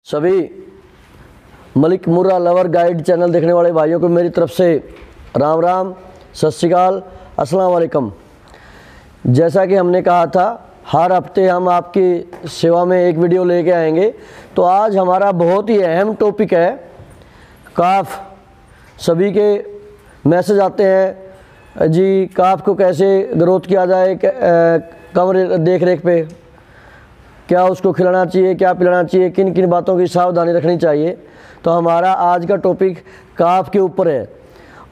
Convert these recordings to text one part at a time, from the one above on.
सभी मलिक मुर्रा lover guide channel देखने वाले भाइयों को मेरी तरफ से राम राम, सत श्री अकाल, अस्सलाम वालेकुम। जैसा कि हमने कहा था हर हफ्ते हम आपकी सेवा में एक वीडियो लेके आएंगे, तो आज हमारा बहुत ही अहम टॉपिक है काफ। सभी के मैसेज आते हैं जी काफ को कैसे ग्रोथ किया जाए, कम देख रेख पे क्या उसको खिलाना चाहिए, क्या पिलाना चाहिए, किन किन बातों की सावधानी रखनी चाहिए। तो हमारा आज का टॉपिक काफ के ऊपर है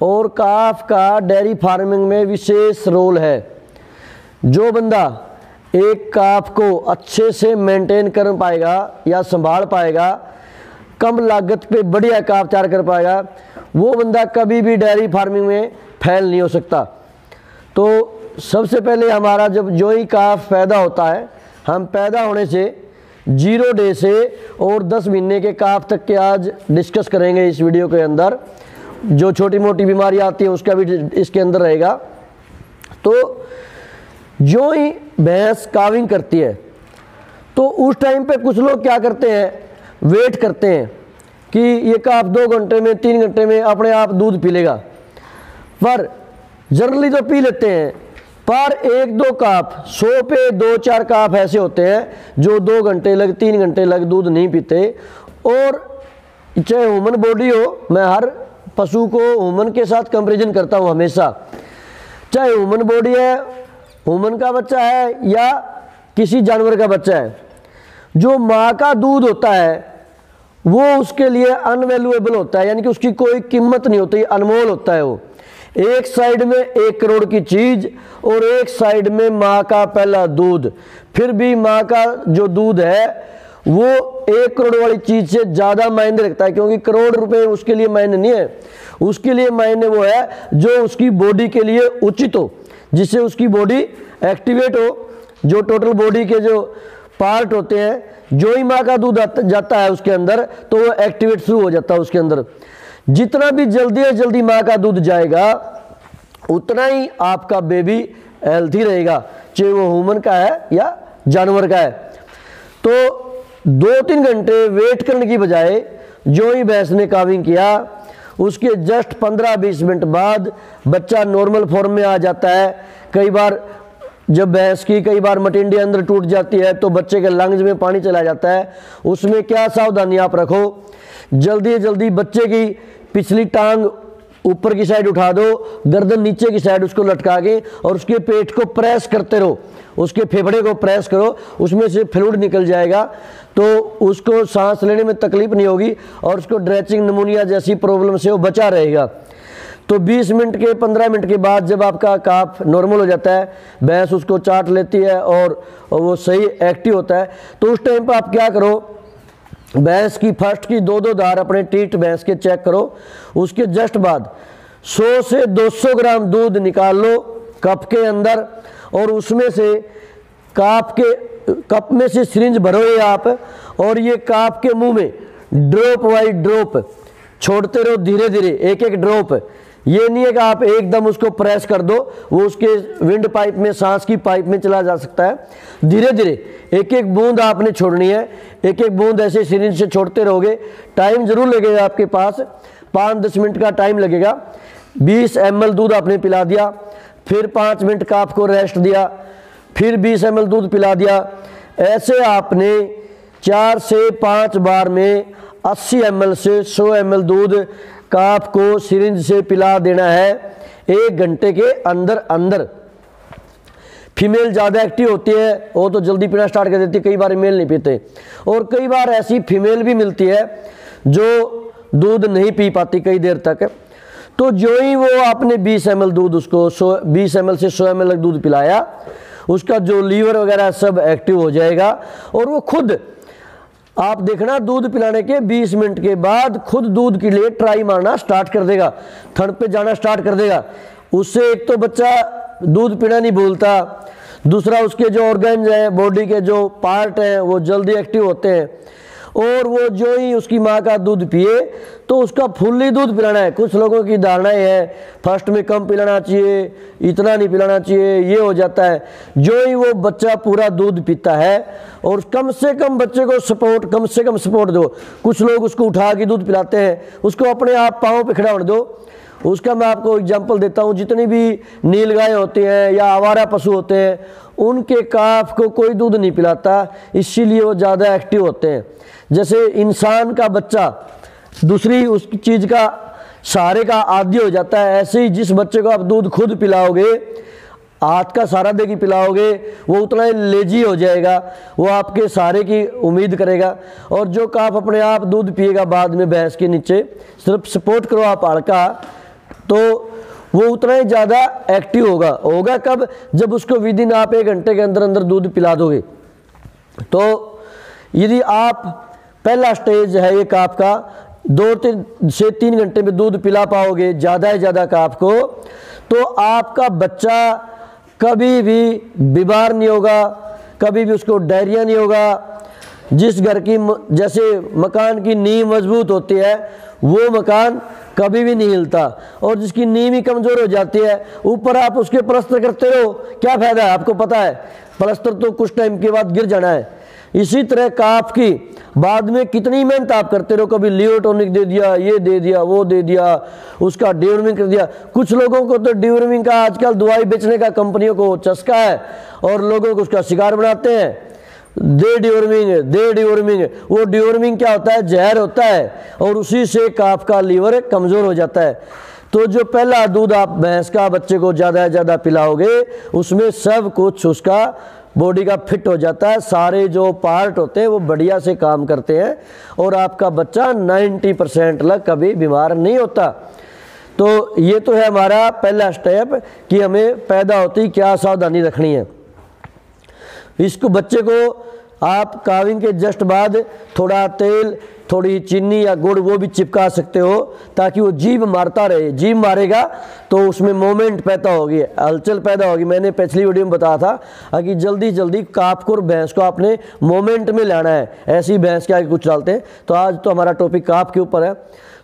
और काफ का डेयरी फार्मिंग में विशेष रोल है। जो बंदा एक काफ को अच्छे से मेंटेन कर पाएगा या संभाल पाएगा, कम लागत पे बढ़िया काफ तैयार कर पाएगा, वो बंदा कभी भी डेयरी फार्मिंग में फेल नहीं हो सकता। तो सबसे पहले हमारा जब जो ही काफ पैदा होता है, हम पैदा होने से 0 डे से और 10 महीने के काफ तक के आज डिस्कस करेंगे इस वीडियो के अंदर। जो छोटी मोटी बीमारी आती है उसका भी इसके अंदर रहेगा। तो जो ही भैंस काविंग करती है तो उस टाइम पे कुछ लोग क्या करते हैं, वेट करते हैं कि ये काफ 2 घंटे में 3 घंटे में अपने आप दूध पी लेगा। पर जनरली तो पी लेते हैं, पर 1-2 काफ 100 पे 2-4 काफ ऐसे होते हैं जो 2 घंटे लग 3 घंटे लग दूध नहीं पीते। और चाहे ह्यूमन बॉडी हो, मैं हर पशु को ह्यूमन के साथ कंपैरिजन करता हूँ हमेशा। चाहे ह्यूमन बॉडी है, ह्यूमन का बच्चा है या किसी जानवर का बच्चा है, जो माँ का दूध होता है वो उसके लिए अनवैल्यूएबल होता है, यानी कि उसकी कोई कीमत नहीं होती, अनमोल होता है। वो एक साइड में 1 करोड़ की चीज और एक साइड में माँ का पहला दूध। फिर भी माँ का जो दूध है वो 1 करोड़ वाली चीज से ज्यादा मायने रखता है, क्योंकि करोड़ रुपए उसके लिए मायने नहीं है। उसके लिए मायने वो है जो उसकी बॉडी के लिए उचित हो, जिससे उसकी बॉडी एक्टिवेट हो। जो टोटल बॉडी के जो पार्ट होते हैं, जो ही माँ का दूध जाता है उसके अंदर तो वो एक्टिवेट शुरू हो जाता है उसके अंदर। जितना भी जल्दी से जल्दी माँ का दूध जाएगा उतना ही आपका बेबी हेल्थी रहेगा, चाहे वो ह्यूमन का है या जानवर का है। तो 2-3 घंटे वेट करने की बजाय जो ही भैंस ने काविंग किया उसके जस्ट 15-20 मिनट बाद बच्चा नॉर्मल फॉर्म में आ जाता है। कई बार जब भैंस की कई बार मटिंडी अंदर टूट जाती है तो बच्चे के लंग्स में पानी चला जाता है। उसमें क्या सावधानी आप रखो, जल्दी से जल्दी बच्चे की पिछली टांग ऊपर की साइड उठा दो, गर्दन नीचे की साइड उसको लटका के और उसके पेट को प्रेस करते रहो, उसके फेफड़े को प्रेस करो, उसमें से फ्लूइड निकल जाएगा तो उसको सांस लेने में तकलीफ नहीं होगी और उसको ड्रेचिंग निमोनिया जैसी प्रॉब्लम से वो बचा रहेगा। तो 20 मिनट के 15 मिनट के बाद जब आपका काफ नॉर्मल हो जाता है, भैंस उसको चाट लेती है और वो सही एक्टिव होता है, तो उस टाइम पर आप क्या करो, भैंस की फर्स्ट की 2-2 धार अपने टीट भैंस के चेक करो। उसके जस्ट बाद 100 से 200 ग्राम दूध निकाल लो कप के अंदर और उसमें से काफ के कप में से सिरिंज भरोगे आप और ये काफ के मुंह में ड्रॉप वाइज ड्रॉप छोड़ते रहो, धीरे धीरे एक ड्रॉप। ये नहीं है कि आप एकदम उसको प्रेस कर दो, वो उसके विंड पाइप में, सांस की पाइप में चला जा सकता है। धीरे धीरे एक बूंद आपने छोड़नी है, एक बूंद ऐसे सिरिंज से छोड़ते रहोगे। टाइम जरूर लगेगा आपके पास, 5-10 मिनट का टाइम लगेगा। 20 ml दूध आपने पिला दिया, फिर 5 मिनट का आपको रेस्ट दिया, फिर 20 ml दूध पिला दिया। ऐसे आपने 4 से 5 बार में 80 ml से 100 ml दूध काफ को सिरिंज से पिला देना है 1 घंटे के अंदर अंदर। फीमेल ज़्यादा एक्टिव होती है, वो तो जल्दी पीना स्टार्ट कर देती है, कई बार मेल नहीं पीते। और कई बार ऐसी फीमेल भी मिलती है जो दूध नहीं पी पाती कई देर तक। तो जो ही वो आपने 20 ml दूध उसको 20 ml से 100 ml दूध पिलाया, उसका जो लीवर वगैरह सब एक्टिव हो जाएगा और वो खुद आप देखना दूध पिलाने के 20 मिनट के बाद खुद दूध के लिए ट्राई मारना स्टार्ट कर देगा, थन पे जाना स्टार्ट कर देगा। उससे एक तो बच्चा दूध पीना नहीं भूलता, दूसरा उसके जो ऑर्गन्स हैं, बॉडी के जो पार्ट हैं वो जल्दी एक्टिव होते हैं और वो जो ही उसकी माँ का दूध पिए तो उसका फुल्ली दूध पिलाना है। कुछ लोगों की धारणाएं हैं फर्स्ट में कम पिलाना चाहिए, इतना नहीं पिलाना चाहिए, ये हो जाता है। जो ही वो बच्चा पूरा दूध पीता है, और कम से कम बच्चे को सपोर्ट, कम से कम सपोर्ट दो। कुछ लोग उसको उठा के दूध पिलाते हैं, उसको अपने आप पाँव पे खड़ा होने दो। उसका मैं आपको एग्जांपल देता हूँ। जितनी भी नीलगाय होती हैं या आवारा पशु होते हैं, उनके काफ को कोई दूध नहीं पिलाता, इसीलिए वो ज़्यादा एक्टिव होते हैं। जैसे इंसान का बच्चा दूसरी उस चीज़ का सहारे का आदी हो जाता है, ऐसे ही जिस बच्चे को आप दूध खुद पिलाओगे, हाथ का सहारा दे के पिलाओगे, वो उतना ही लेजी हो जाएगा, वो आपके सहारे की उम्मीद करेगा। और जो काफ अपने आप दूध पिएगा बाद में भैंस के नीचे, सिर्फ सपोर्ट करो आप हल्का, तो वो उतना ही ज़्यादा एक्टिव होगा। कब? जब उसको विद इन आप 1 घंटे के अंदर अंदर दूध पिला दोगे। तो यदि आप पहला स्टेज है ये काफ का, 2 से 3 घंटे में दूध पिला पाओगे ज़्यादा से ज़्यादा काफ को, तो आपका बच्चा कभी भी बीमार नहीं होगा, कभी भी उसको डायरिया नहीं होगा। जिस घर की जैसे मकान की नींव मजबूत होती है, वो मकान कभी भी नहीं हिलता। और जिसकी नींव ही कमज़ोर हो जाती है, ऊपर आप उसके प्लास्टर करते रहो, क्या फ़ायदा है? आपको पता है प्लास्टर तो कुछ टाइम के बाद गिर जाना है। इसी तरह काफ की बाद में कितनी मेहनत आप करते रहो, कभी लियोटोनिक दे दिया, ये दे दिया, वो दे दिया, उसका डिवर्मिंग कर दिया। कुछ लोगों को तो डिवर्मिंग का आजकल दवाई बेचने का कंपनियों को चस्का है, और लोगों को उसका शिकार बनाते हैं। दे डिवर्मिंग। वो डिवर्मिंग क्या होता है? जहर होता है, और उसी से काफ का लीवर कमज़ोर हो जाता है। तो जो पहला दूध आप भैंस का बच्चे को ज़्यादा से ज़्यादा पिलाओगे, उसमें सब कुछ उसका बॉडी का फिट हो जाता है, सारे जो पार्ट होते हैं वो बढ़िया से काम करते हैं, और आपका बच्चा 90% लग कभी बीमार नहीं होता। तो ये तो है हमारा पहला स्टेप कि हमें पैदा होती ही क्या सावधानी रखनी है। इसको बच्चे को आप काविंग के जस्ट बाद थोड़ा तेल, थोड़ी चीनी या गुड़ वो भी चिपका सकते हो, ताकि वो जीभ मारता रहे। जीभ मारेगा तो उसमें मोमेंट पैदा होगी, हलचल पैदा होगी। मैंने पिछली वीडियो में बताया था कि जल्दी जल्दी काफ को और भैंस को आपने मोमेंट में लाना है, ऐसी भैंस के आगे कुछ डालते हैं। तो आज तो हमारा टॉपिक काफ के ऊपर है,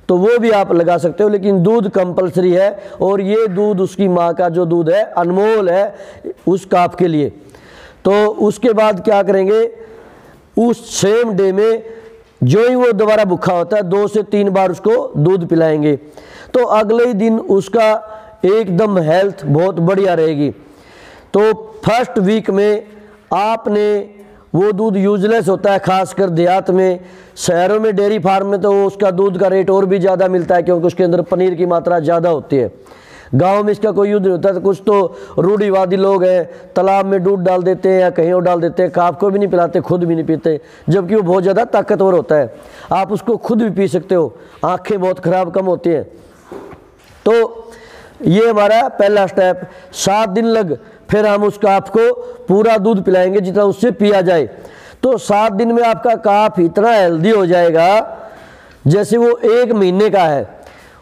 तो वो भी आप लगा सकते हो, लेकिन दूध कंपलसरी है। और ये दूध उसकी माँ का जो दूध है अनमोल है उस काफ के लिए। तो उसके बाद क्या करेंगे, उस सेम डे में जो ही वो दोबारा भूखा होता है 2 से 3 बार उसको दूध पिलाएंगे, तो अगले ही दिन उसका एकदम हेल्थ बहुत बढ़िया रहेगी। तो फर्स्ट वीक में आपने वो दूध यूजलेस होता है, खासकर देहात में। शहरों में डेयरी फार्म में तो उसका दूध का रेट और भी ज़्यादा मिलता है, क्योंकि उसके अंदर पनीर की मात्रा ज़्यादा होती है। गांव में इसका कोई यूज नहीं होता। तो कुछ तो रूढ़िवादी लोग हैं, तालाब में दूध डाल देते हैं या कहीं और डाल देते हैं, काफ को भी नहीं पिलाते, खुद भी नहीं पीते, जबकि वो बहुत ज़्यादा ताकतवर होता है। आप उसको खुद भी पी सकते हो, आँखें बहुत ख़राब कम होती हैं। तो ये हमारा पहला स्टेप। 7 दिन लग फिर हम उस काफ को पूरा दूध पिलाएंगे जितना उससे पिया जाए। तो 7 दिन में आपका काफ इतना हेल्दी हो जाएगा जैसे वो 1 महीने का है।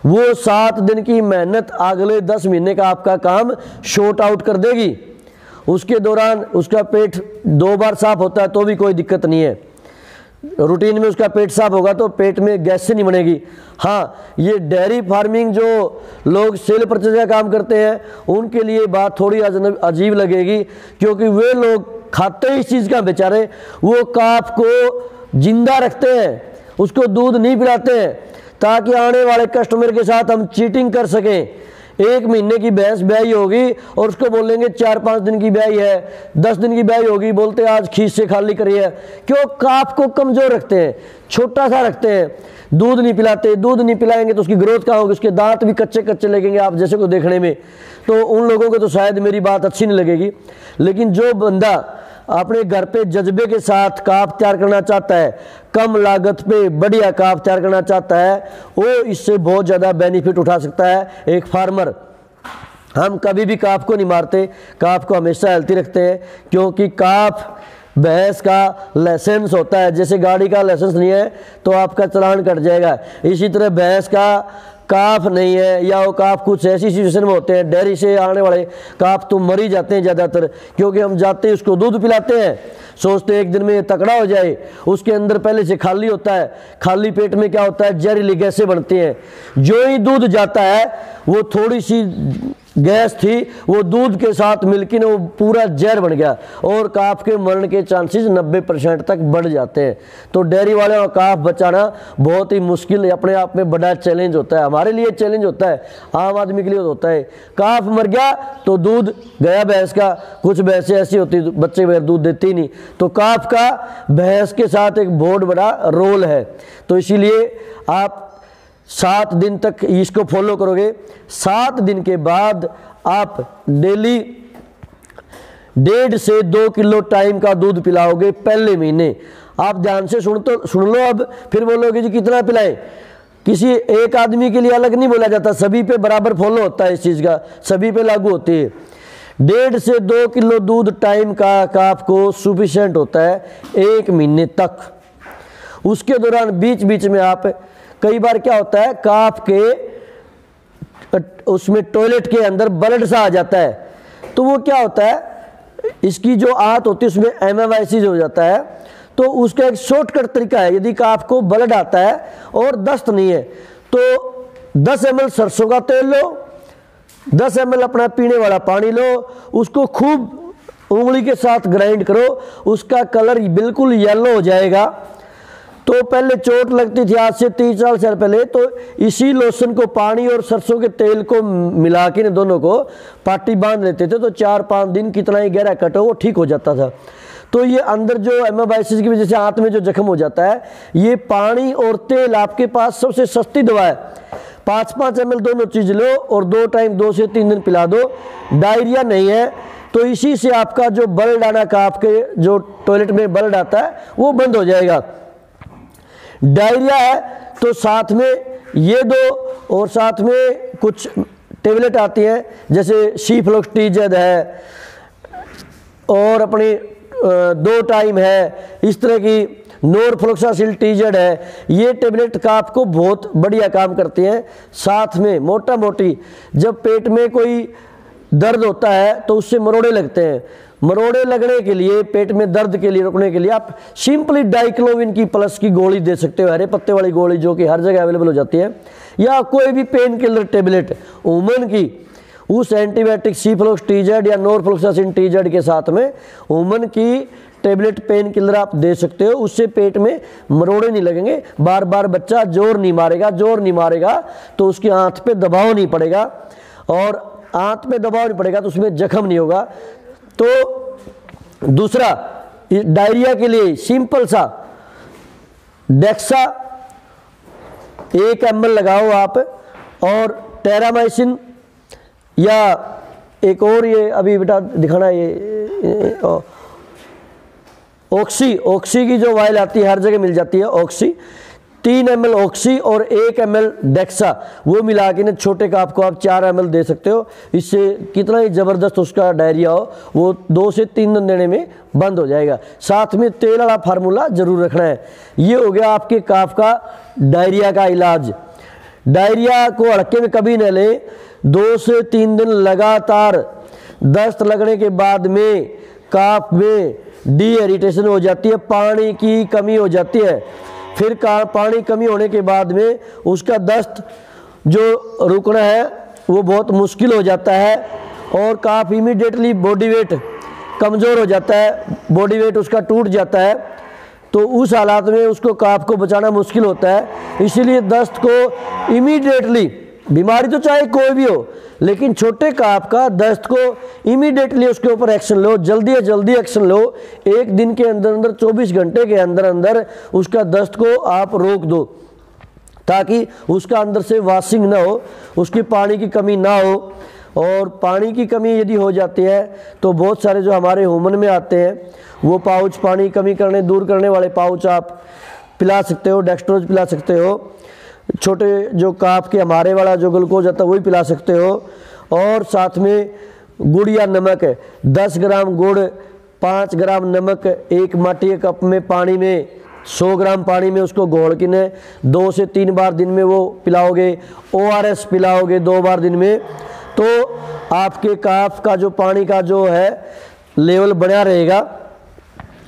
वो 7 दिन की मेहनत अगले 10 महीने का आपका काम शॉर्ट आउट कर देगी। उसके दौरान उसका पेट 2 बार साफ होता है तो भी कोई दिक्कत नहीं है। रूटीन में उसका पेट साफ होगा तो पेट में गैस से नहीं बनेगी। हाँ, ये डेयरी फार्मिंग जो लोग सेल परचेज का काम करते हैं उनके लिए बात थोड़ी अजीब लगेगी, क्योंकि वे लोग खाते ही इस चीज़ का बेचारे, वो काफ को जिंदा रखते हैं, उसको दूध नहीं पिलाते हैं, ताकि आने वाले कस्टमर के साथ हम चीटिंग कर सकें। 1 महीने की भैंस ब्याई होगी और उसको बोलेंगे 4-5 दिन की ब्याई है, 10 दिन की ब्याई होगी, बोलते आज खींच से खाली करी है। क्यों? काफ को कमज़ोर रखते हैं, छोटा सा रखते हैं, दूध नहीं पिलाते। दूध नहीं पिलाएंगे तो उसकी ग्रोथ कहाँ होगी? उसके दांत भी कच्चे कच्चे लगेंगे आप जैसे को देखने में। तो उन लोगों को तो शायद मेरी बात अच्छी नहीं लगेगी। लेकिन जो बंदा अपने घर पे जज्बे के साथ काफ तैयार करना चाहता है, कम लागत पे बढ़िया काफ तैयार करना चाहता है, वो इससे बहुत ज़्यादा बेनिफिट उठा सकता है एक फार्मर। हम कभी भी काफ को नहीं मारते, काफ को हमेशा हेल्थी रखते हैं, क्योंकि काफ भैंस का लाइसेंस होता है। जैसे गाड़ी का लाइसेंस नहीं है तो आपका चालान कट जाएगा, इसी तरह भैंस का काफ नहीं है या वो काफ कुछ ऐसी सिचुएशन में होते हैं, डेयरी से आने वाले काफ तो मर ही जाते हैं ज़्यादातर, क्योंकि हम जाते हैं उसको दूध पिलाते हैं, सोचते हैं एक दिन में ये तकड़ा हो जाए, उसके अंदर पहले से खाली होता है, खाली पेट में क्या होता है, जहरीली गैसें बनती हैं। जो ही दूध जाता है वो थोड़ी सी गैस थी वो दूध के साथ मिलकर वो पूरा जहर बन गया और काफ के मरने के चांसेस 90% तक बढ़ जाते हैं। तो डेयरी वाले का काफ बचाना बहुत ही मुश्किल, अपने आप में बड़ा चैलेंज होता है। हमारे लिए चैलेंज होता है, आम आदमी के लिए होता है। काफ मर गया तो दूध गया भैंस का। कुछ भैंसें ऐसी होती है बच्चे बगैर दूध देती नहीं, तो काफ का भैंस के साथ एक बहुत बड़ा रोल है। तो इसीलिए आप 7 दिन तक इसको फॉलो करोगे। 7 दिन के बाद आप डेली 1.5 से 2 किलो टाइम का दूध पिलाओगे पहले महीने। आप ध्यान से सुन लो, अब फिर बोलोगे जी कितना पिलाएं। किसी एक आदमी के लिए अलग नहीं बोला जाता, सभी पे बराबर फॉलो होता है, इस चीज़ का सभी पे लागू होती है। 1.5 से 2 किलो दूध टाइम का आपको सफिशिएंट होता है 1 महीने तक। उसके दौरान बीच बीच में आप, कई बार क्या होता है काफ के उसमें टॉयलेट के अंदर ब्लड सा आ जाता है, तो वो क्या होता है, इसकी जो आंत होती है उसमें एमेवाइसिस हो जाता है। तो उसका एक शॉर्टकट तरीका है, यदि काफ को ब्लड आता है और दस्त नहीं है तो 10 ml सरसों का तेल लो, 10 ml अपना पीने वाला पानी लो, उसको खूब उंगली के साथ ग्राइंड करो, उसका कलर बिल्कुल येलो हो जाएगा। तो पहले चोट लगती थी आज से 30-40 साल पहले, तो इसी लोशन को पानी और सरसों के तेल को मिला के दोनों को पाटी बांध लेते थे, तो 4-5 दिन कितना ही गहरा कट हो वो ठीक हो जाता था। तो ये अंदर जो एमेबाइसिस की वजह से आंत में जो जख्म हो जाता है, ये पानी और तेल आपके पास सबसे सस्ती दवा है। 5-5 ml दोनों चीज़ लो और 2 टाइम 2 से 3 दिन पिला दो। डायरिया नहीं है तो इसी से आपका जो ब्लड आना का आपके जो टॉयलेट में ब्लड आता है वो बंद हो जाएगा। डायरिया है तो साथ में ये दो और साथ में कुछ टेबलेट आती हैं जैसे सीफ्लोक्सटिजन है और अपनी 2 टाइम है, इस तरह की नॉरफ्लोक्सासिल है। ये टेबलेट का आपको बहुत बढ़िया काम करती हैं। साथ में मोटा मोटी जब पेट में कोई दर्द होता है तो उससे मरोड़े लगते हैं, मरोड़े लगने के लिए, पेट में दर्द के लिए रोकने के लिए आप सिंपली डाइक्लोविन की प्लस की गोली दे सकते हो, हरे पत्ते वाली गोली जो कि हर जगह अवेलेबल हो जाती है, या कोई भी पेन किलर टेबलेट वुमन की उस एंटीबायोटिक सीफ्लोक्सटिजन या नॉरफ्लोक्सासिल के साथ में वुमन की टेबलेट पेन किलर आप दे सकते हो। उससे पेट में मरोड़े नहीं लगेंगे, बार बार बच्चा जोर नहीं मारेगा तो उसकी आंत पे दबाव नहीं पड़ेगा, और आंत पे दबाव नहीं पड़ेगा तो उसमें जख्म नहीं होगा। तो दूसरा डायरिया के लिए सिंपल सा डेक्सा 1 ml लगाओ आप, और टेरामाइसिन या एक और ये अभी बेटा दिखाना, ये ऑक्सी की जो वाइल आती है हर जगह मिल जाती है, ऑक्सी 3 ml ऑक्सी और 1 ml डेक्सा वो मिला के ना छोटे काफ को आप 4 ml दे सकते हो। इससे कितना ही ज़बरदस्त उसका डायरिया हो वो 2 से 3 दिन देने में बंद हो जाएगा। साथ में तेल वाला फार्मूला ज़रूर रखना है। ये हो गया आपके काफ का डायरिया का इलाज। डायरिया को हड़के में कभी न लें। 2 से 3 दिन लगातार दस्त लगने के बाद में काफ में डिहाइड्रेशन हो जाती है, पानी की कमी हो जाती है। फिर पानी कमी होने के बाद में उसका दस्त जो रुकना है वो बहुत मुश्किल हो जाता है, और काफ इमीडिएटली बॉडी वेट कमज़ोर हो जाता है, बॉडी वेट उसका टूट जाता है। तो उस हालात में उसको काफ को बचाना मुश्किल होता है। इसीलिए दस्त को इमीडिएटली, बीमारी तो चाहे कोई भी हो, लेकिन छोटे काफ का दस्त को इमीडिएटली उसके ऊपर एक्शन लो, जल्दी एक्शन लो। 1 दिन के अंदर 24 घंटे के अंदर उसका दस्त को आप रोक दो, ताकि उसका अंदर से वाशिंग ना हो, उसकी पानी की कमी ना हो। और पानी की कमी यदि हो जाती है तो बहुत सारे जो हमारे ह्यूमन में आते हैं वो पाउच, पानी कमी दूर करने वाले पाउच आप पिला सकते हो, डेक्स्ट्रोज पिला सकते हो। छोटे जो काफ के हमारे वाला जो ग्लूकोज आता है वही पिला सकते हो। और साथ में गुड़ या नमक है, 10 ग्राम गुड़, 5 ग्राम नमक 1 माटी के कप में पानी में 100 ग्राम पानी में उसको घोल के 2 से 3 बार दिन में वो पिलाओगे, ORS पिलाओगे 2 बार दिन में, तो आपके काफ का जो पानी का जो है लेवल बना रहेगा।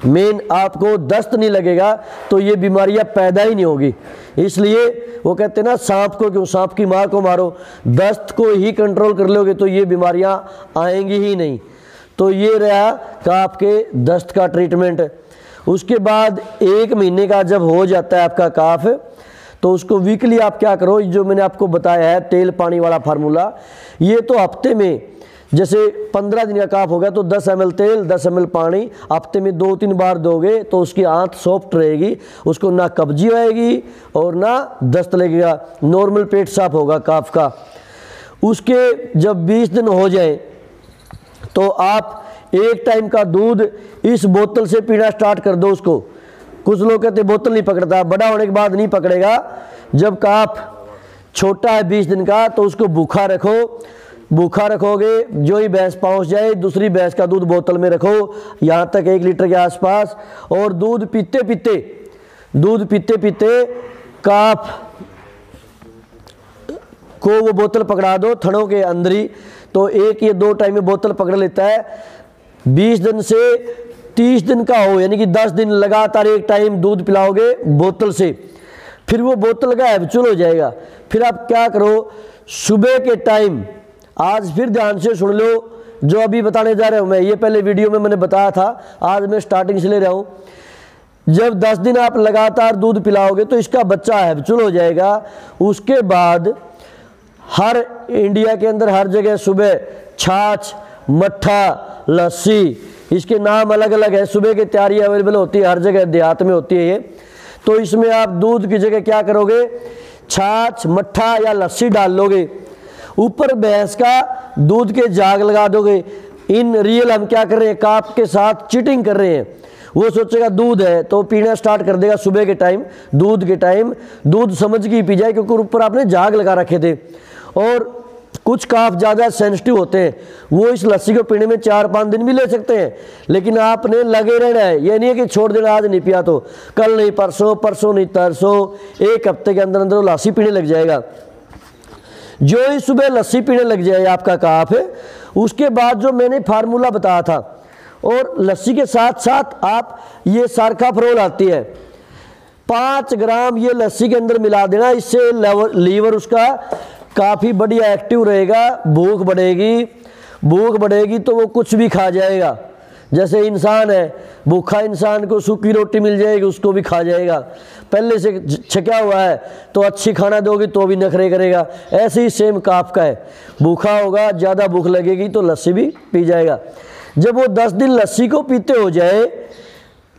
मेन आपको दस्त नहीं लगेगा तो ये बीमारियां पैदा ही नहीं होगी। इसलिए वो कहते हैं ना, सांप को क्यों, सांप की मार को मारो, दस्त को ही कंट्रोल कर लोगे तो ये बीमारियां आएंगी ही नहीं। तो ये रहा काफ के दस्त का ट्रीटमेंट। उसके बाद 1 महीने का जब हो जाता है आपका काफ, तो उसको वीकली आप क्या करो, जो मैंने आपको बताया है तेल पानी वाला फार्मूला, ये तो हफ्ते में, जैसे 15 दिन का काफ हो गया तो 10 ml तेल 10 ml पानी हफ्ते में 2-3 बार दोगे तो उसकी आंत सॉफ्ट रहेगी, उसको ना कब्जी आएगी और ना दस्त लगेगा, नॉर्मल पेट साफ होगा काफ का। उसके जब 20 दिन हो जाए तो आप 1 टाइम का दूध इस बोतल से पीना स्टार्ट कर दो उसको। कुछ लोग कहते बोतल नहीं पकड़ता, बड़ा होने के बाद नहीं पकड़ेगा। जब काफ छोटा है 20 दिन का तो उसको भूखा रखो, भूखा रखोगे, जो ही भैंस पहुंच जाए दूसरी भैंस का दूध बोतल में रखो, यहाँ तक 1 लीटर के आसपास, और दूध पीते पीते काफ को वो बोतल पकड़ा दो थनों के अंदर ही, तो 1 या 2 टाइम में बोतल पकड़ लेता है। 20 दिन से 30 दिन का हो, यानी कि 10 दिन लगातार 1 टाइम दूध पिलाओगे बोतल से, फिर वो बोतल का हैबिचुअल हो जाएगा। फिर आप क्या करो, सुबह के टाइम, आज फिर ध्यान से सुन लो जो अभी बताने जा रहा हूँ मैं, ये पहले वीडियो में मैंने बताया था, आज मैं स्टार्टिंग से ले रहा हूँ। जब 10 दिन आप लगातार दूध पिलाओगे तो इसका बच्चा हैबिचुअल हो जाएगा। उसके बाद हर इंडिया के अंदर हर जगह सुबह छाछ, मट्ठा, लस्सी, इसके नाम अलग अलग है, सुबह की तैयारी अवेलेबल होती है, हर जगह देहात में होती है ये। तो इसमें आप दूध की जगह क्या करोगे, छाछ, मट्ठा या लस्सी डाल लोगे, ऊपर भैंस का दूध के जाग लगा दोगे। इन रियल हम क्या कर रहे हैं, काफ के साथ चीटिंग कर रहे हैं। वो सोचेगा दूध है तो पीना स्टार्ट कर देगा सुबह के टाइम, दूध के टाइम दूध समझ के पी जाए, क्योंकि ऊपर आपने जाग लगा रखे थे। और कुछ काफ ज़्यादा सेंसिटिव होते हैं, वो इस लस्सी को पीने में 4-5 दिन भी ले सकते हैं, लेकिन आपने लगे रहना है। ये नहीं है कि छोड़ देना, आज नहीं पिया तो कल नहीं परसों, परसों नहीं तरसों, 1 हफ्ते के अंदर अंदर वो लस्सी पीने लग जाएगा। जो ही सुबह लस्सी पीने लग जाए आपका काफ, उसके बाद जो मैंने फार्मूला बताया था, और लस्सी के साथ साथ आप ये सार्काफ्रोल आती है, 5 ग्राम ये लस्सी के अंदर मिला देना। इससे लीवर उसका काफ़ी बढ़िया एक्टिव रहेगा, भूख बढ़ेगी तो वो कुछ भी खा जाएगा। जैसे इंसान है, भूखा इंसान को सूखी रोटी मिल जाएगी उसको भी खा जाएगा, पहले से छका हुआ है तो अच्छी खाना दोगी तो भी नखरे करेगा। ऐसे ही सेम काफ का है, भूखा होगा, ज़्यादा भूख लगेगी तो लस्सी भी पी जाएगा। जब वो 10 दिन लस्सी को पीते हो जाए,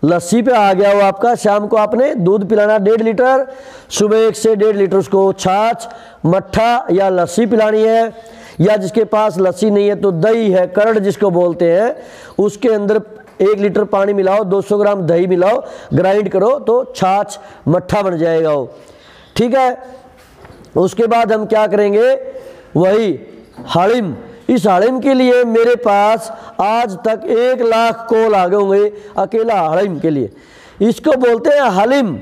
लस्सी पे आ गया वो आपका, शाम को आपने दूध पिलाना 1.5 लीटर, सुबह 1 से 1.5 लीटर उसको छाछ, मट्ठा या लस्सी पिलानी है। या जिसके पास लस्सी नहीं है तो दही है, कर्ड जिसको बोलते हैं, उसके अंदर 1 लीटर पानी मिलाओ, 200 ग्राम दही मिलाओ, ग्राइंड करो तो छाछ मट्ठा बन जाएगा वो, ठीक है। उसके बाद हम क्या करेंगे, वही हलिम। इस हलिम के लिए मेरे पास आज तक 1 लाख कॉल आ गए होंगे अकेला हलिम के लिए। इसको बोलते हैं हलिम।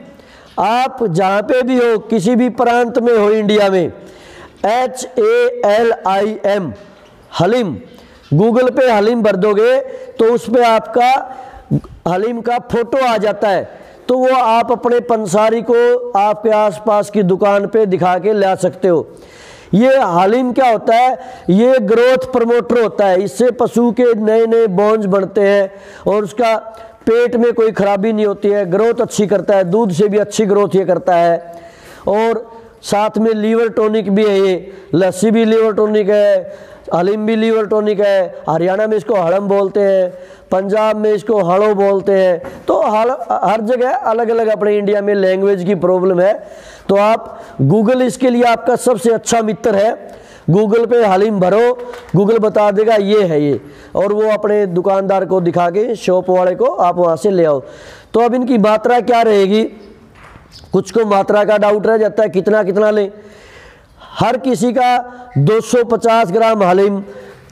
आप जहाँ पे भी हो, किसी भी प्रांत में हो इंडिया में, HALIM हलिम, गूगल पे हलिम भर दोगे तो उस पर आपका हलिम का फोटो आ जाता है, तो वो आप अपने पंसारी को आपके आसपास की दुकान पे दिखा के ला सकते हो। ये हलिम क्या होता है, ये ग्रोथ प्रमोटर होता है, इससे पशु के नए नए बोन्स बनते हैं और उसका पेट में कोई खराबी नहीं होती है, ग्रोथ अच्छी करता है, दूध से भी अच्छी ग्रोथ ये करता है। और साथ में लीवर टॉनिक भी है, ये लस्सी भी लीवर टॉनिक है, हलिम भी लीवर टॉनिक है। हरियाणा में इसको हड़म बोलते हैं, पंजाब में इसको हड़ो बोलते हैं। तो हर जगह अलग अलग अपने इंडिया में लैंग्वेज की प्रॉब्लम है। तो आप गूगल इसके लिए आपका सबसे अच्छा मित्र है। गूगल पे हलिम भरो, गूगल बता देगा ये है ये, और वो अपने दुकानदार को दिखा के, शॉप वाले को आप वहाँ से ले आओ। तो अब इनकी मात्रा क्या रहेगी, कुछ को मात्रा का डाउट रह जाता है कितना कितना लें। हर किसी का 250 ग्राम हलिम,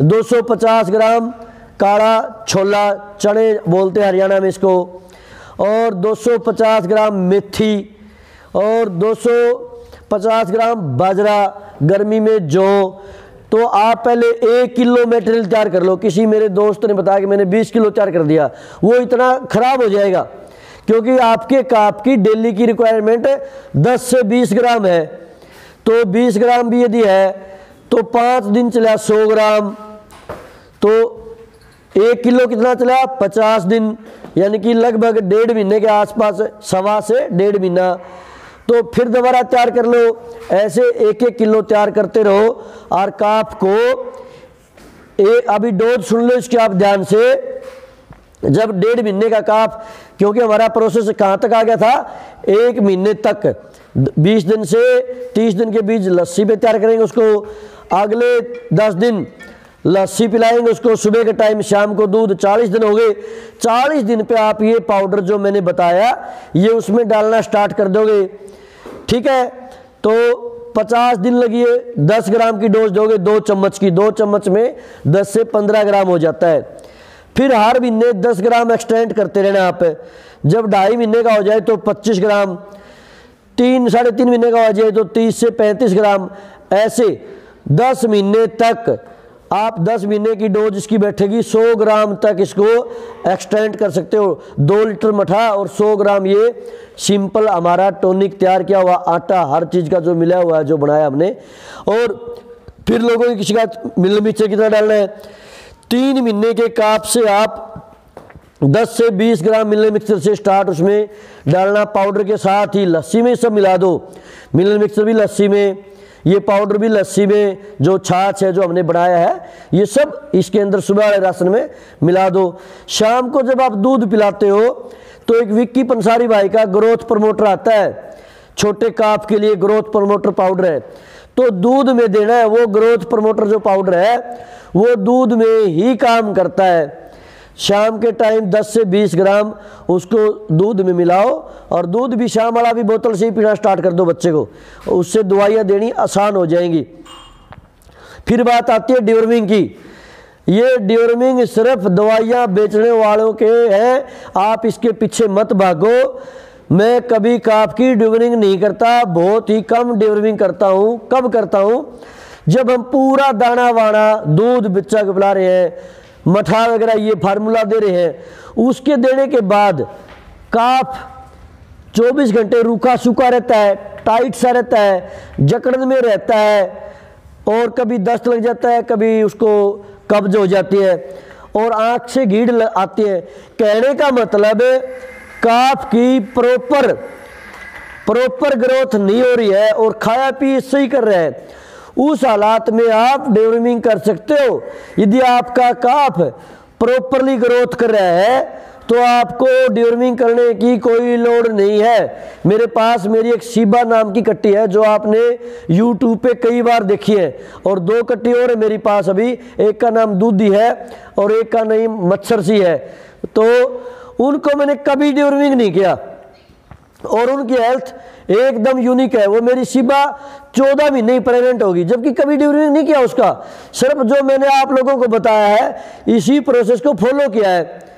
250 ग्राम काला छोला, चने बोलते हैं हरियाणा में इसको, और 250 ग्राम मेथी और 250 ग्राम बाजरा, गर्मी में जौ। तो आप पहले 1 किलो मटेरियल तैयार कर लो। किसी मेरे दोस्त ने बताया कि मैंने 20 किलो तैयार कर दिया, वो इतना ख़राब हो जाएगा, क्योंकि आपके काप की डेली की रिक्वायरमेंट 10 से 20 ग्राम है। तो 20 ग्राम भी यदि है तो 5 दिन चला 100 ग्राम, तो 1 किलो कितना चला 50 दिन, यानी कि लगभग 1.5 महीने के आसपास, 1.25 से 1.5 महीना। तो फिर दोबारा तैयार कर लो। ऐसे 1-1 किलो तैयार करते रहो। और काप को अभी डोज सुन लो इसके आप ध्यान से। जब 1.5 महीने का काप, क्योंकि हमारा प्रोसेस कहाँ तक आ गया था, 1 महीने तक 20 दिन से 30 दिन के बीच लस्सी पे तैयार करेंगे उसको। अगले 10 दिन लस्सी पिलाएंगे उसको, सुबह के टाइम, शाम को दूध। 40 दिन हो गए। 40 दिन पे आप ये पाउडर जो मैंने बताया ये उसमें डालना स्टार्ट कर दोगे, ठीक है। तो 50 दिन लगिए, 10 ग्राम की डोज दोगे, 2 चम्मच की। 2 चम्मच में 10 से 15 ग्राम हो जाता है। फिर हर महीने 10 ग्राम एक्सटेंड करते रहना आप। जब 2.5 महीने का हो जाए तो 25 ग्राम, 3-3.5 महीने का हो जाए तो 30 से 35 ग्राम। ऐसे 10 महीने तक आप 10 महीने की डोज इसकी बैठेगी। 100 ग्राम तक इसको एक्सटेंड कर सकते हो। 2 लीटर मठा और 100 ग्राम ये सिंपल हमारा टॉनिक तैयार किया हुआ आटा, हर चीज़ का जो मिला हुआ है, जो बनाया हमने। और फिर लोगों की किसी का मिल मिक्सचर कितना डालना है, 3 महीने के काप से आप 10 से 20 ग्राम मिनरल मिक्सचर से स्टार्ट उसमें डालना। पाउडर के साथ ही लस्सी में सब मिला दो। मिनरल मिक्सचर भी लस्सी में, ये पाउडर भी लस्सी में, जो छाछ है जो हमने बनाया है ये सब इसके अंदर सुबह वाले राशन में मिला दो। शाम को जब आप दूध पिलाते हो तो एक विक्की पंसारी भाई का ग्रोथ प्रमोटर आता है, छोटे काप के लिए ग्रोथ प्रमोटर पाउडर है। तो दूध में देना है। वो ग्रोथ प्रमोटर जो पाउडर है वो दूध में ही काम करता है। शाम के टाइम 10 से 20 ग्राम उसको दूध में मिलाओ, और दूध भी शाम वाला भी बोतल से ही पीना स्टार्ट कर दो बच्चे को, उससे दवाइयाँ देनी आसान हो जाएंगी। फिर बात आती है डिवर्मिंग की। ये डिवर्मिंग सिर्फ दवाइयाँ बेचने वालों के हैं, आप इसके पीछे मत भागो। मैं कभी काप की डिवर्मिंग नहीं करता, बहुत ही कम डिवर्मिंग करता हूँ। कब करता हूँ, जब हम पूरा दाना वाना दूध बच्चा को पिला रहे हैं, मठा वगैरह ये फार्मूला दे रहे हैं, उसके देने के बाद काप 24 घंटे रूखा सूखा रहता है, टाइट सा रहता है, जकड़न में रहता है, और कभी दस्त लग जाता है, कभी उसको कब्ज हो जाती है, और आँख से गीड़ आती है। कहने का मतलब काप की प्रॉपर ग्रोथ नहीं हो रही है और खाया पी सही कर रहे हैं, उस हालात में आप डिवर्मिंग कर सकते हो। यदि आपका काप प्रॉपरली ग्रोथ कर रहा है तो आपको डिवर्मिंग करने की कोई लोड़ नहीं है। मेरे पास मेरी एक शिबा नाम की कट्टी है जो आपने YouTube पे कई बार देखी है, और 2 कट्टी और है मेरे पास अभी, एक का नाम दूधी है और एक का नाम मच्छर सी है। तो उनको मैंने कभी डिवर्मिंग नहीं किया और उनकी हेल्थ एकदम यूनिक है। वो मेरी शिबा 14 महीने ही प्रेग्नेंट होगी, जबकि कभी डिवर्मिंग नहीं किया उसका। सिर्फ जो मैंने आप लोगों को बताया है इसी प्रोसेस को फॉलो किया है।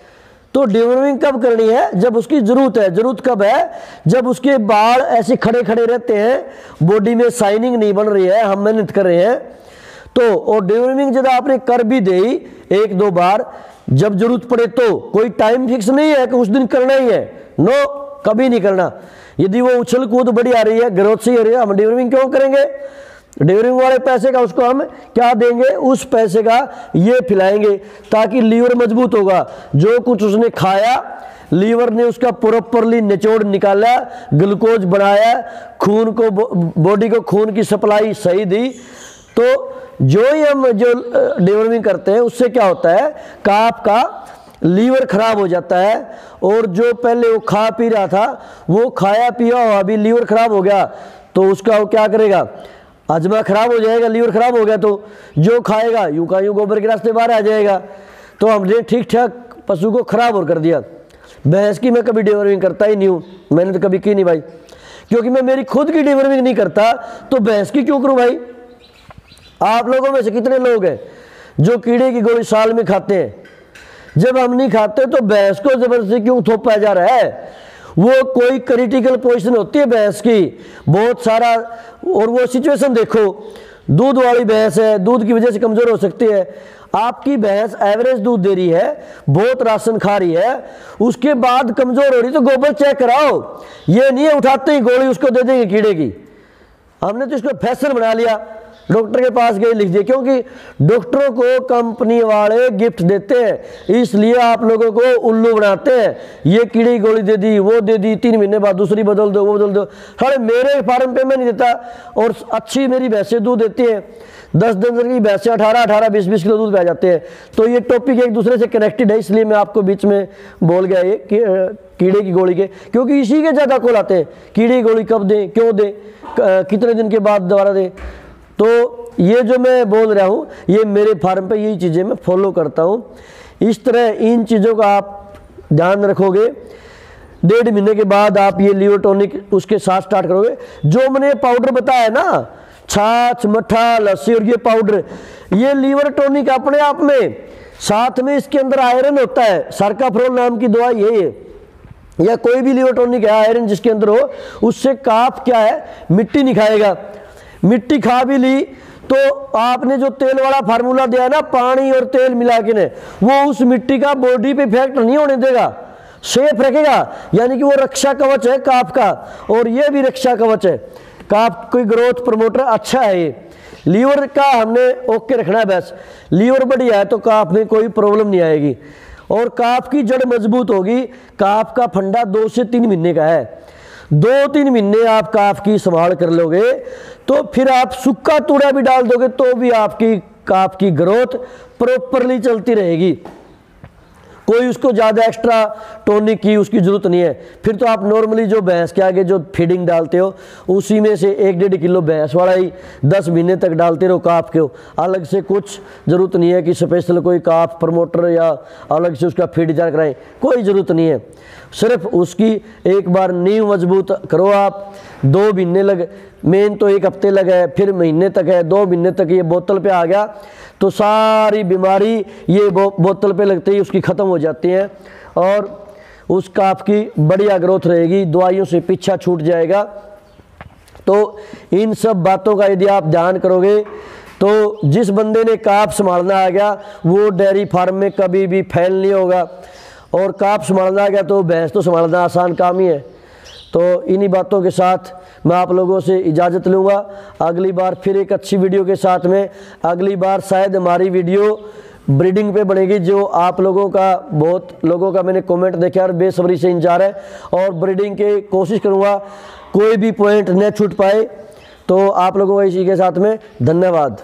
तो डिवर्मिंग कब करनी है, जब उसकी ज़रूरत है। ज़रूरत कब है, जब उसके बाल ऐसे खड़े खड़े रहते हैं, बॉडी में शाइनिंग नहीं बन रही है, हम मेहनत कर रहे हैं तो। और डिवर्मिंग जब आपने कर भी दी 1-2 बार, जब जरूरत पड़े तो, कोई टाइम फिक्स नहीं है कि उस दिन करना ही है, नो, कभी नहीं करना। यदि वो उछल कूद बड़ी आ रही है, ग्रोथ सही हो रही है, हम डिवर्मिंग क्यों करेंगे। डिवर्मिंग वाले पैसे का उसको हम क्या देंगे, उस पैसे का ये खिलाएंगे, ताकि लीवर मजबूत होगा। जो कुछ उसने खाया, लीवर ने उसका प्रॉपरली निचोड़ निकाला, ग्लूकोज बनाया, खून को, बॉडी को खून की सप्लाई सही दी। तो जो ही हम जो डिवर्मिंग करते हैं उससे क्या होता है, काप का लीवर खराब हो जाता है, और जो पहले वो खा पी रहा था वो खाया पिया हो, अभी लीवर खराब हो गया तो उसका वो क्या करेगा, हजमा खराब हो जाएगा। लीवर खराब हो गया तो जो खाएगा यूं का यूं गोबर के रास्ते बाहर आ जाएगा। तो हमने ठीक ठाक पशु को खराब और कर दिया। भैंस की मैं कभी डिवर्मिंग करता ही नहीं हूँ, मैंने तो कभी की नहीं भाई, क्योंकि मैं मेरी खुद की डिवर्मिंग नहीं करता तो भैंस की क्यों करूँ भाई। आप लोगों में से कितने लोग हैं जो कीड़े की गोली साल में खाते हैं। जब हम नहीं खाते तो भैंस को जबरदस्ती क्यों थोपा जा रहा है। वो कोई क्रिटिकल पोजीशन होती है भैंस की बहुत सारा, और वो सिचुएशन देखो, दूध वाली भैंस है, दूध की वजह से कमज़ोर हो सकती है। आपकी भैंस एवरेज दूध दे रही है, बहुत राशन खा रही है, उसके बाद कमज़ोर हो रही तो गोबर चेक कराओ। ये नहीं है उठाते ही गोली उसको दे देंगे कीड़े की। हमने तो इसको फैशन बना लिया, डॉक्टर के पास गए लिख दिए, क्योंकि डॉक्टरों को कंपनी वाले गिफ्ट देते हैं, इसलिए आप लोगों को उल्लू बनाते हैं। ये कीड़े की गोली दे दी, वो दे दी, 3 महीने बाद दूसरी बदल दो, वो बदल दो। अरे मेरे फार्म पे मैं नहीं देता, और अच्छी मेरी भैंसें दूध देती हैं, 10 की भैंसें 18-18, 20-20 किलो दूध पै जाते हैं। तो ये टॉपिक एक दूसरे से कनेक्टेड है, इसलिए मैं आपको बीच में बोल गया ये कीड़े की गोली के, क्योंकि इसी के ज़्यादा कॉल आते हैं, कीड़े की गोली कब दें, क्यों दें, कितने दिन के बाद दोबारा दें। तो ये जो मैं बोल रहा हूँ, ये मेरे फार्म पे यही चीज़ें मैं फॉलो करता हूँ। इस तरह इन चीज़ों का आप ध्यान रखोगे, 1.5 महीने के बाद आप ये लीवर टॉनिक उसके साथ स्टार्ट करोगे। जो मैंने पाउडर बताया ना, छाछ, मट्ठा, लस्सी और ये पाउडर, ये लीवर टॉनिक अपने आप में, साथ में इसके अंदर आयरन होता है। सर्काफ्रोल नाम की दवा यही है, या कोई भी लीवर टॉनिक है, आयरन जिसके अंदर हो, उससे काफ क्या है, मिट्टी नहीं खाएगा। मिट्टी खा भी ली तो आपने जो तेल वाला फार्मूला दिया ना, पानी और तेल मिला के ने, वो उस मिट्टी का बॉडी पे इफेक्ट नहीं होने देगा, सेफ रखेगा। यानी कि वो रक्षा कवच है काफ का, और ये भी रक्षा कवच है। काफ कोई ग्रोथ प्रमोटर अच्छा है। ये लीवर का हमने ओके रखना है, बस लीवर बढ़िया है तो काफ में कोई प्रॉब्लम नहीं आएगी, और काफ की जड़ मजबूत होगी। काफ का फंडा 2 से 3 महीने का है। 2-3 महीने आप काफ की संभाल कर लोगे तो फिर आप सूखा तूड़ा भी डाल दोगे तो भी आपकी काफ की ग्रोथ प्रॉपरली चलती रहेगी। कोई उसको ज़्यादा एक्स्ट्रा टॉनिक की उसकी ज़रूरत नहीं है। फिर तो आप नॉर्मली जो भैंस के आगे जो फीडिंग डालते हो, उसी में से 1-1.5 किलो भैंस वाला ही 10 महीने तक डालते रहो काफ के। अलग से कुछ ज़रूरत नहीं है कि स्पेशल कोई काफ प्रमोटर या अलग से उसका फीड जार कराएं, कोई ज़रूरत नहीं है। सिर्फ उसकी एक बार नींव मजबूत करो आप। 2 महीने लग, मेन तो 1 हफ्ते लगे, फिर महीने तक है, 2 महीने तक ये बोतल पे आ गया तो सारी बीमारी ये बोतल पे लगते ही उसकी ख़त्म हो जाती है, और उस काफ की बढ़िया ग्रोथ रहेगी, दवाइयों से पीछा छूट जाएगा। तो इन सब बातों का यदि आप ध्यान करोगे तो जिस बंदे ने काफ संभालना आ गया वो डेयरी फार्म में कभी भी फेल नहीं होगा, और काफ संभालना आ गया तो भैंस तो संभालना आसान काम ही है। तो इन्हीं बातों के साथ मैं आप लोगों से इजाज़त लूँगा। अगली बार फिर एक अच्छी वीडियो के साथ में, अगली बार शायद हमारी वीडियो ब्रीडिंग पे बनेगी, जो आप लोगों का, बहुत लोगों का मैंने कमेंट देखा और बेसब्री से इंतजार है, और ब्रीडिंग की कोशिश करूँगा कोई भी पॉइंट न छूट पाए। तो आप लोगों को इसी के साथ में धन्यवाद।